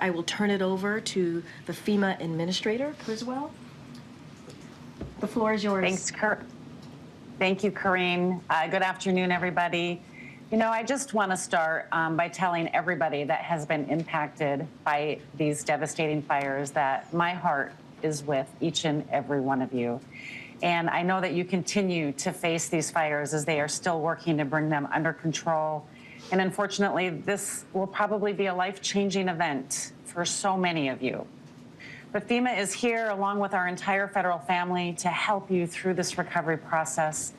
I will turn it over to the FEMA Administrator, Criswell. The floor is yours. Thank you, Corrine. Good afternoon, everybody. You know, I just want to start by telling everybody that has been impacted by these devastating fires that my heart is with each and every one of you. And I know that you continue to face these fires as they are still working to bring them under control. And unfortunately, this will probably be a life-changing event for so many of you. But FEMA is here, along with our entire federal family, to help you through this recovery process.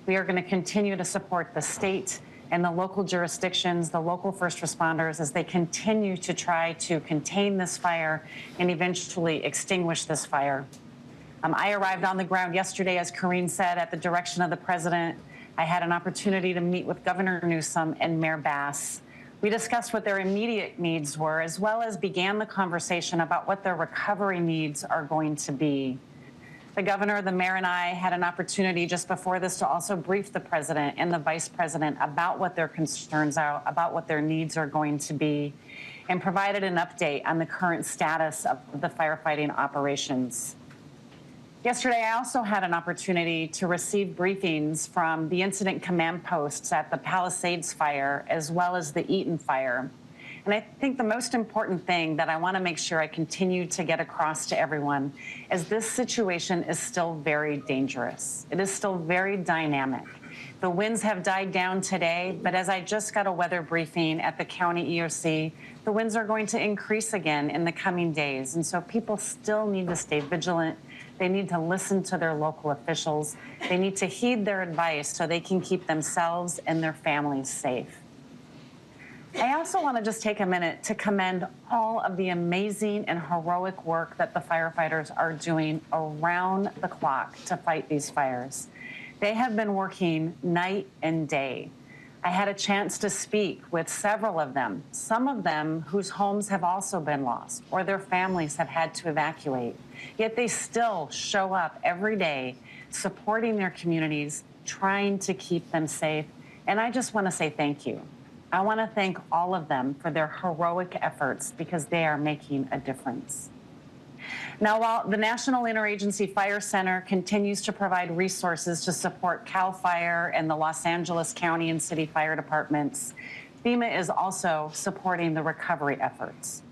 We are going to continue to support the state and the local jurisdictions, the local first responders, as they continue to try to contain this fire and eventually extinguish this fire. I arrived on the ground yesterday, as Corrine said, at the direction of the president. I had an opportunity to meet with Governor Newsom and Mayor Bass. We discussed what their immediate needs were, as well as began the conversation about what their recovery needs are going to be. The governor, the mayor, and I had an opportunity just before this to also brief the president and the vice president about what their concerns are, about what their needs are going to be, and provided an update on the current status of the firefighting operations. Yesterday, I also had an opportunity to receive briefings from the incident command posts at the Palisades fire, as well as the Eaton fire. And I think the most important thing that I want to make sure I continue to get across to everyone is this situation is still very dangerous. It is still very dynamic. The winds have died down today, but as I just got a weather briefing at the county EOC, the winds are going to increase again in the coming days. And so people still need to stay vigilant. They need to listen to their local officials. They need to heed their advice so they can keep themselves and their families safe. I also want to just take a minute to commend all of the amazing and heroic work that the firefighters are doing around the clock to fight these fires. They have been working night and day. I had a chance to speak with several of them, some of them whose homes have also been lost or their families have had to evacuate. Yet they still show up every day supporting their communities, trying to keep them safe. And I just want to say thank you. I want to thank all of them for their heroic efforts because they are making a difference. Now, while the National Interagency Fire Center continues to provide resources to support CAL FIRE and the Los Angeles County and City Fire Departments, FEMA is also supporting the recovery efforts.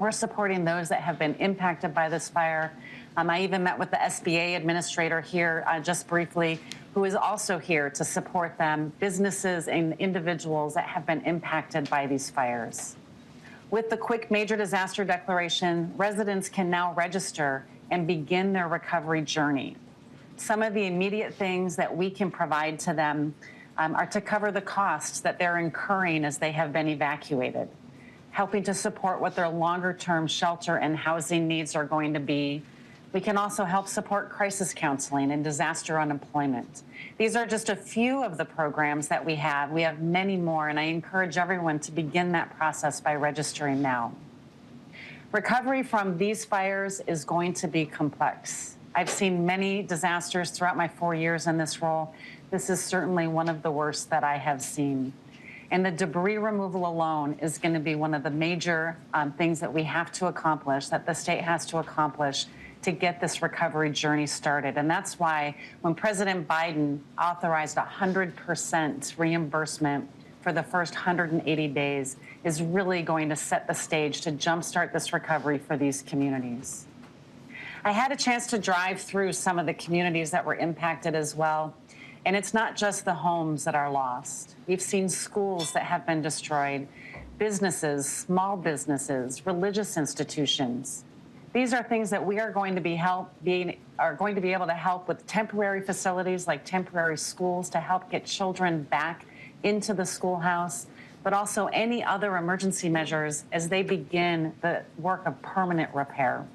We're supporting those that have been impacted by this fire. I even met with the SBA administrator here just briefly, who is also here to support them, businesses and individuals that have been impacted by these fires. With the quick major disaster declaration, residents can now register and begin their recovery journey. Some of the immediate things that we can provide to them are to cover the costs that they're incurring as they have been evacuated, helping to support what their longer-term shelter and housing needs are going to be. We can also help support crisis counseling and disaster unemployment. These are just a few of the programs that we have. We have many more, and I encourage everyone to begin that process by registering now. Recovery from these fires is going to be complex. I've seen many disasters throughout my 4 years in this role. This is certainly one of the worst that I have seen. And the debris removal alone is going to be one of the major things that we have to accomplish, that the state has to accomplish to get this recovery journey started. And that's why when President Biden authorized 100% reimbursement for the first 180 days is really going to set the stage to jumpstart this recovery for these communities. I had a chance to drive through some of the communities that were impacted as well. And it's not just the homes that are lost. We've seen schools that have been destroyed, businesses, small businesses, religious institutions. These are things that we are going to be able to help with temporary facilities like temporary schools to help get children back into the schoolhouse, but also any other emergency measures as they begin the work of permanent repair.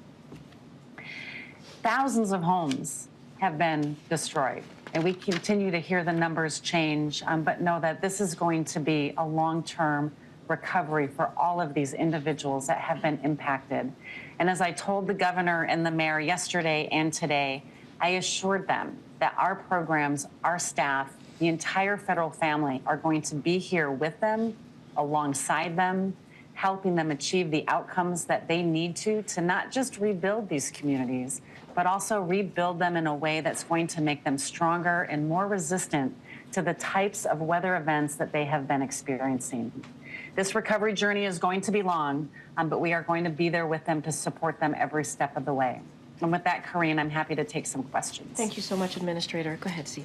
Thousands of homes have been destroyed, and we continue to hear the numbers change, but know that this is going to be a long-term recovery for all of these individuals that have been impacted. And as I told the governor and the mayor yesterday and today, I assured them that our programs, our staff, the entire federal family are going to be here with them, alongside them, helping them achieve the outcomes that they need to not just rebuild these communities, but also rebuild them in a way that's going to make them stronger and more resistant to the types of weather events that they have been experiencing. This recovery journey is going to be long, but we are going to be there with them to support them every step of the way. And with that, Corinne, I'm happy to take some questions. Thank you so much, Administrator. Go ahead, C.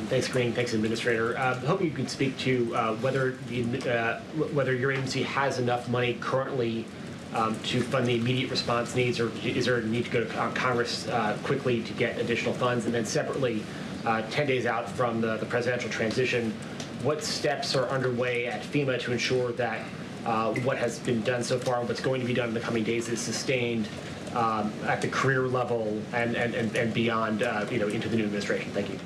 Thanks, Corinne. Thanks, Administrator. I hope you could speak to whether your agency has enough money currently to fund the immediate response needs, or is there a need to go to Congress quickly to get additional funds? And then separately, 10 days out from the presidential transition, what steps are underway at FEMA to ensure that what has been done so far and what's going to be done in the coming days is sustained at the career level and beyond, into the new administration? Thank you.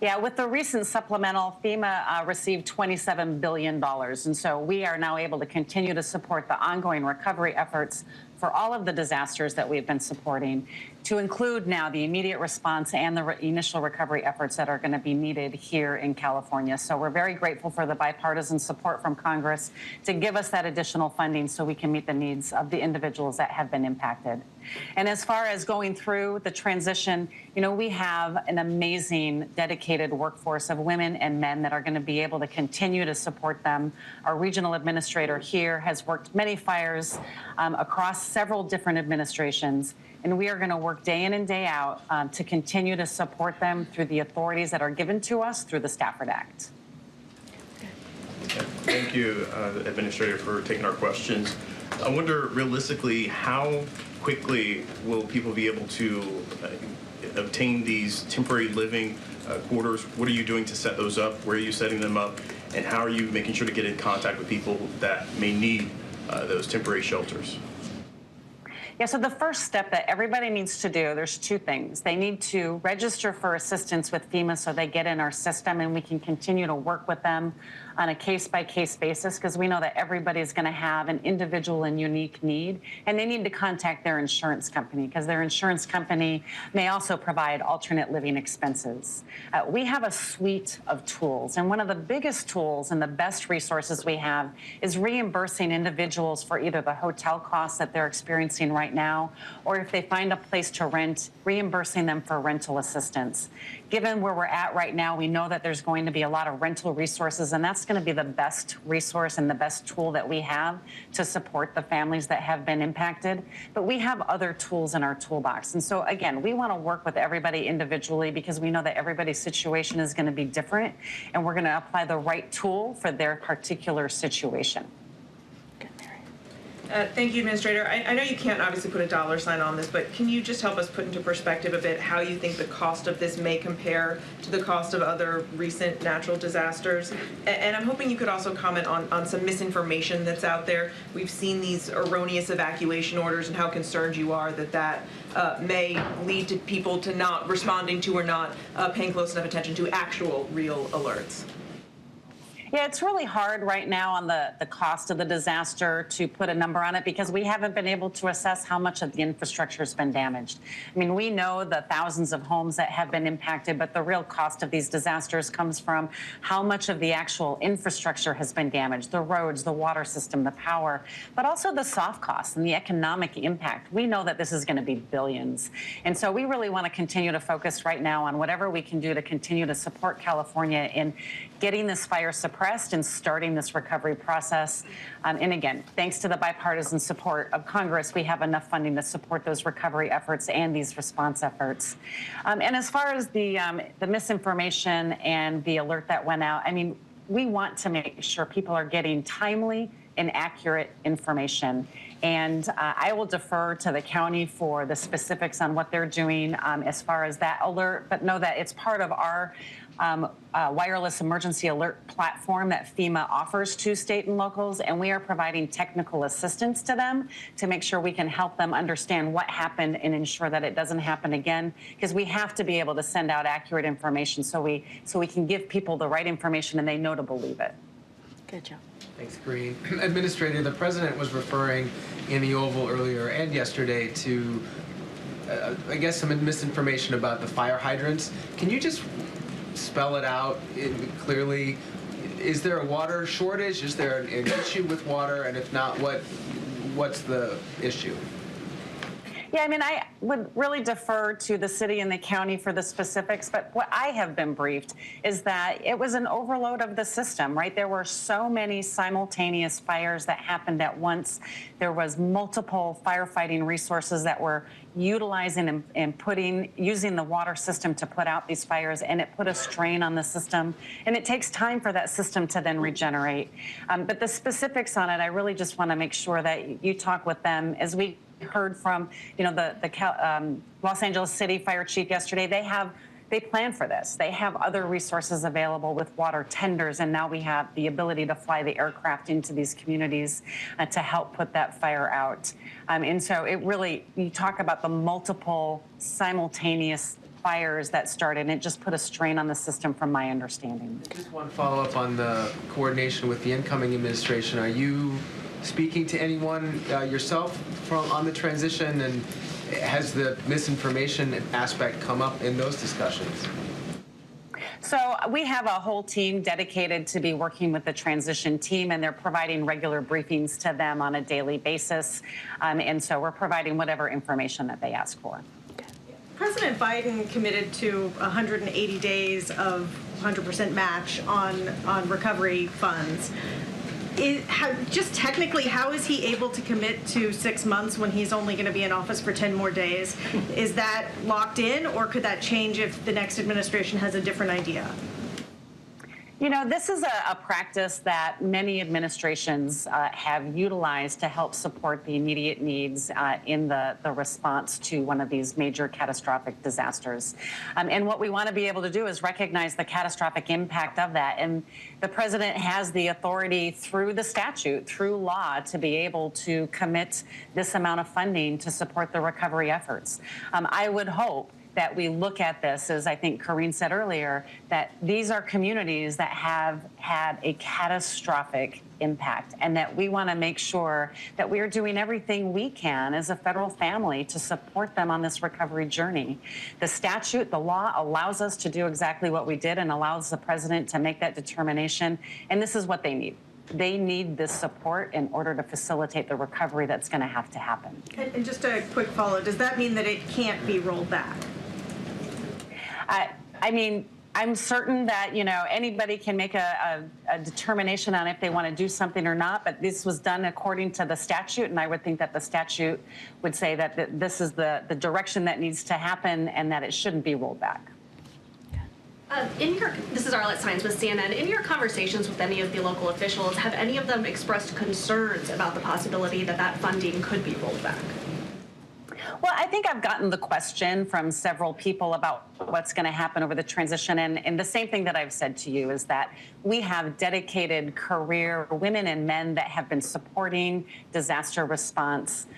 Yeah, with the recent supplemental, FEMA received $27 billion. And so we are now able to continue to support the ongoing recovery efforts for all of the disasters that we've been supporting, to include now the immediate response and the initial recovery efforts that are going to be needed here in California. So we're very grateful for the bipartisan support from Congress to give us that additional funding so we can meet the needs of the individuals that have been impacted. And as far as going through the transition, we have an amazing, dedicated workforce of women and men that are going to be able to continue to support them. Our regional administrator here has worked many fires across several different administrations, and we are going to work day in and day out to continue to support them through the authorities that are given to us through the Stafford Act. Thank you, Administrator, for taking our questions. I wonder, realistically, how quickly will people be able to obtain these temporary living quarters? What are you doing to set those up? Where are you setting them up? And how are you making sure to get in contact with people that may need those temporary shelters? Yeah, so the first step that everybody needs to do, there's two things. They need to register for assistance with FEMA so they get in our system and we can continue to work with them on a case-by-case basis, because we know that everybody's going to have an individual and unique need, and they need to contact their insurance company, because their insurance company may also provide alternate living expenses. We have a suite of tools, and one of the biggest tools and the best resources we have is reimbursing individuals for either the hotel costs that they're experiencing right now, or if they find a place to rent, reimbursing them for rental assistance. Given where we're at right now, we know that there's going to be a lot of rental resources, and that's going to be the best resource and the best tool that we have to support the families that have been impacted. But we have other tools in our toolbox. And so, again, we want to work with everybody individually because we know that everybody's situation is going to be different, and we're going to apply the right tool for their particular situation. Thank you, Administrator. I know you can't obviously put a dollar sign on this, but can you just help us put into perspective a bit how you think the cost of this may compare to the cost of other recent natural disasters? And I'm hoping you could also comment on some misinformation that's out there. We've seen these erroneous evacuation orders and how concerned you are that may lead to people to not responding to or not paying close enough attention to actual real alerts. Yeah, it's really hard right now on the cost of the disaster to put a number on it because we haven't been able to assess how much of the infrastructure has been damaged. I mean, we know the thousands of homes that have been impacted, but the real cost of these disasters comes from how much of the actual infrastructure has been damaged, the roads, the water system, the power, but also the soft costs and the economic impact. We know that this is going to be billions. And so we really want to continue to focus right now on whatever we can do to continue to support California in getting this fire suppressed and starting this recovery process. And again, thanks to the bipartisan support of Congress, we have enough funding to support those recovery efforts and these response efforts. And as far as the misinformation and the alert that went out, I mean, we want to make sure people are getting timely and accurate information. And I will defer to the county for the specifics on what they're doing as far as that alert, but know that it's part of our wireless emergency alert platform that FEMA offers to state and locals, and we are providing technical assistance to them to make sure we can help them understand what happened and ensure that it doesn't happen again, because we have to be able to send out accurate information so we can give people the right information and they know to believe it. Good job. Thanks, Green. Administrator, the President was referring in the Oval earlier and yesterday to, I guess, some misinformation about the fire hydrants. Can you just spell it out clearly? is there a water shortage? Is there an issue with water? And if not, what's the issue? Yeah, I mean, I would really defer to the city and the county for the specifics, but what I have been briefed is that it was an overload of the system, right? There were so many simultaneous fires that happened at once. There was multiple firefighting resources that were utilizing and using the water system to put out these fires, and it put a strain on the system. And it takes time for that system to then regenerate. But the specifics on it, I really just want to make sure that you talk with them. As we heard from, the Los Angeles City Fire Chief yesterday, they plan for this. They have other resources available with water tenders, and now we have the ability to fly the aircraft into these communities to help put that fire out. And so it really, you talk about the multiple simultaneous fires that started, and it just put a strain on the system from my understanding. Just one follow-up on the coordination with the incoming administration. Are you speaking to anyone yourself on the transition, and has the misinformation aspect come up in those discussions? So we have a whole team dedicated to be working with the transition team, and they're providing regular briefings to them on a daily basis. And so we're providing whatever information that they ask for. President Biden committed to 180 days of 100% match on recovery funds. Just technically, how is he able to commit to 6 months when he's only going to be in office for 10 more days? Is that locked in, or could that change if the next administration has a different idea? This is a practice that many administrations have utilized to help support the immediate needs in the response to one of these major catastrophic disasters. And what we want to be able to do is recognize the catastrophic impact of that. And the president has the authority through the statute, through law, to be able to commit this amount of funding to support the recovery efforts. I would hope that we look at this, as I think Corinne said earlier, that these are communities that have had a catastrophic impact, and that we want to make sure that we are doing everything we can as a federal family to support them on this recovery journey. The statute, the law, allows us to do exactly what we did and allows the president to make that determination, and this is what they need. They need this support in order to facilitate the recovery that's going to have to happen. And just a quick follow, does that mean that it can't be rolled back? I mean, I'm certain that, anybody can make a determination on if they want to do something or not, but this was done according to the statute, and I would think that the statute would say that this is the direction that needs to happen and that it shouldn't be rolled back. This is Arlette Sines with CNN. In your conversations with any of the local officials, have any of them expressed concerns about the possibility that that funding could be rolled back? Well, I think I've gotten the question from several people about what's going to happen over the transition. And the same thing that I've said to you is that we have dedicated career women and men that have been supporting disaster response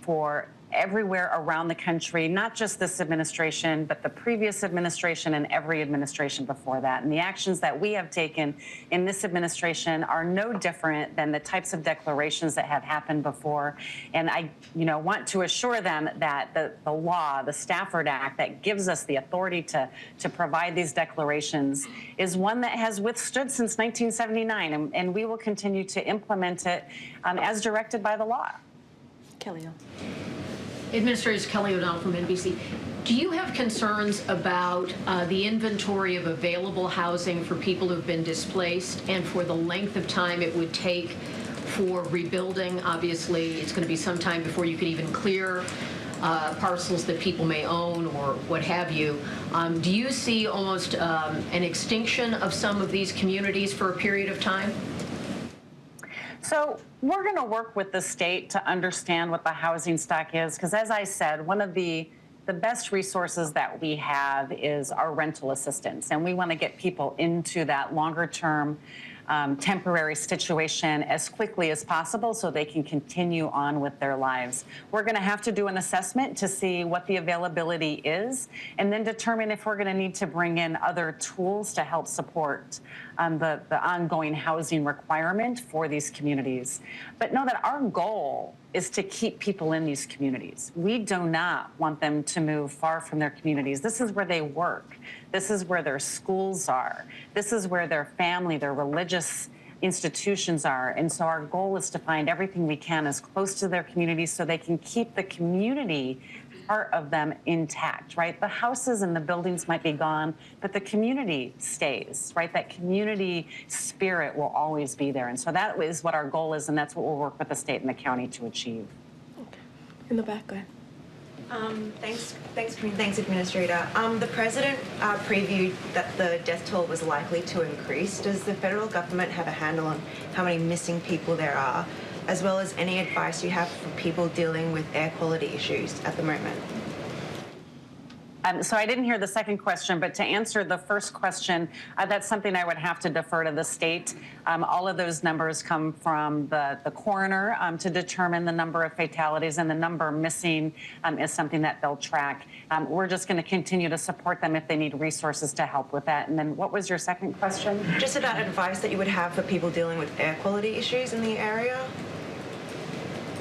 for everywhere around the country, not just this administration, but the previous administration and every administration before that. And the actions that we have taken in this administration are no different than the types of declarations that have happened before. And I, want to assure them that the law, the Stafford Act, that gives us the authority to provide these declarations is one that has withstood since 1979, and we will continue to implement it as directed by the law. Kelly. Administrator Kelly O'Donnell from NBC. Do you have concerns about the inventory of available housing for people who've been displaced and for the length of time it would take for rebuilding? Obviously, it's going to be some time before you could even clear parcels that people may own or what have you. Do you see almost an extinction of some of these communities for a period of time? So we're going to work with the state to understand what the housing stock is, because as I said, one of the best resources that we have is our rental assistance, and we want to get people into that longer-term temporary situation as quickly as possible so they can continue on with their lives. We're going to have to do an assessment to see what the availability is, and then determine if we're going to need to bring in other tools to help support the ongoing housing requirement for these communities. But know that our goal is to keep people in these communities. We do not want them to move far from their communities. This is where they work. This is where their schools are. This is where their family, their religious institutions are. And so our goal is to find everything we can as close to their communities so they can keep the community part of them intact, right? The houses and the buildings might be gone, but the community stays, right? That community spirit will always be there. And so that is what our goal is, and that's what we'll work with the state and the county to achieve. Okay. In the back, go ahead. Thanks, Administrator. The President previewed that the death toll was likely to increase. Does the federal government have a handle on how many missing people there are, as well as any advice you have for people dealing with air quality issues at the moment? So I didn't hear the second question, but to answer the first question, that's something I would have to defer to the state. All of those numbers come from the coroner to determine the number of fatalities, and the number missing is something that they'll track. We're just going to continue to support them if they need resources to help with that. And then what was your second question? Just about advice that you would have for people dealing with air quality issues in the area?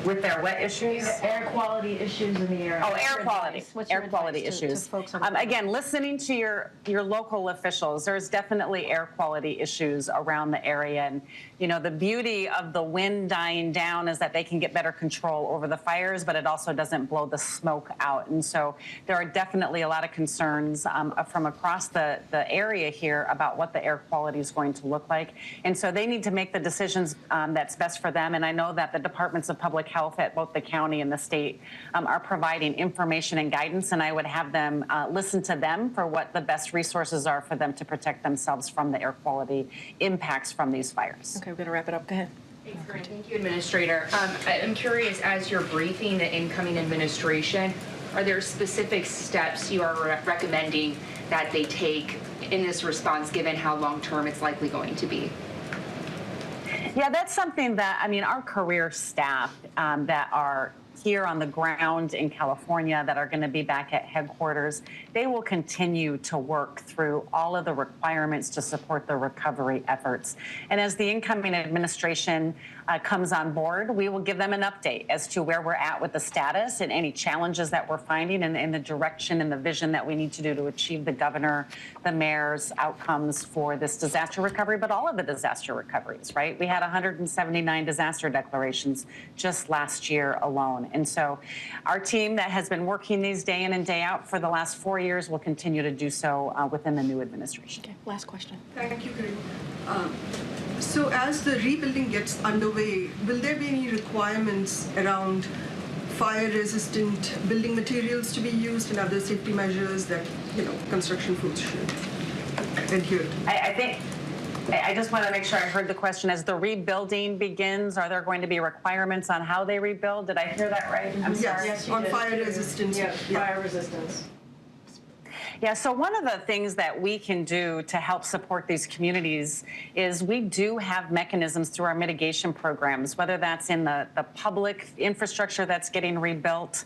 With their what issues? Air quality issues in the area. Oh, air quality. What's your Air quality advice to issues. folks on the Again, listening to your local officials, there's definitely air quality issues around the area. And, you know, the beauty of the wind dying down is that they can get better control over the fires, but it also doesn't blow the smoke out. And so there are definitely a lot of concerns from across the area here about what the air quality is going to look like. And so they need to make the decisions that's best for them. And I know that the departments of public health at both the county and the state are providing information and guidance, and I would have them listen to them for what the best resources are for them to protect themselves from the air quality impacts from these fires. Okay, we're going to wrap it up. Go ahead. Thanks, Corinne. Thank you, Administrator. I'm curious, as you're briefing the incoming administration, are there specific steps you are recommending that they take in this response, given how long-term it's likely going to be? Yeah, that's something that, I mean, our career staff that are here on the ground in California that are going to be back at headquarters, they will continue to work through all of the requirements to support the recovery efforts. And as the incoming administration comes on board, we will give them an update as to where we're at with the status and any challenges that we're finding and the direction and the vision that we need to do to achieve the governor, the mayor's outcomes for this disaster recovery, but all of the disaster recoveries, right? We had 179 disaster declarations just last year alone. And so our team that has been working these day in and day out for the last 4 years will continue to do so within the new administration. Okay, last question. Thank you, Corinne. So as the rebuilding gets underway, will there be any requirements around fire-resistant building materials to be used and other safety measures that, you know, construction folks should adhere to? I just want to make sure I heard the question. As the rebuilding begins, are there going to be requirements on how they rebuild? Did I hear that right? I'm sorry. Yes, on fire resistance. Yeah, fire resistance. Yeah, so one of the things that we can do to help support these communities is we do have mechanisms through our mitigation programs, whether that's in the public infrastructure that's getting rebuilt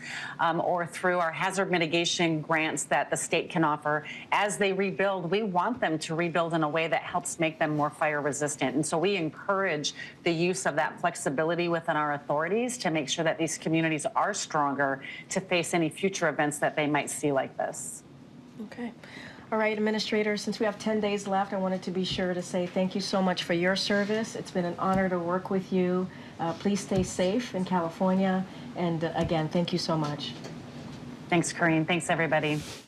or through our hazard mitigation grants that the state can offer. As they rebuild, we want them to rebuild in a way that helps make them more fire resistant. And so we encourage the use of that flexibility within our authorities to make sure that these communities are stronger to face any future events that they might see like this. Okay. All right, Administrator, since we have 10 days left, I wanted to be sure to say thank you so much for your service. It's been an honor to work with you. Please stay safe in California. And again, thank you so much. Thanks, Corinne. Thanks, everybody.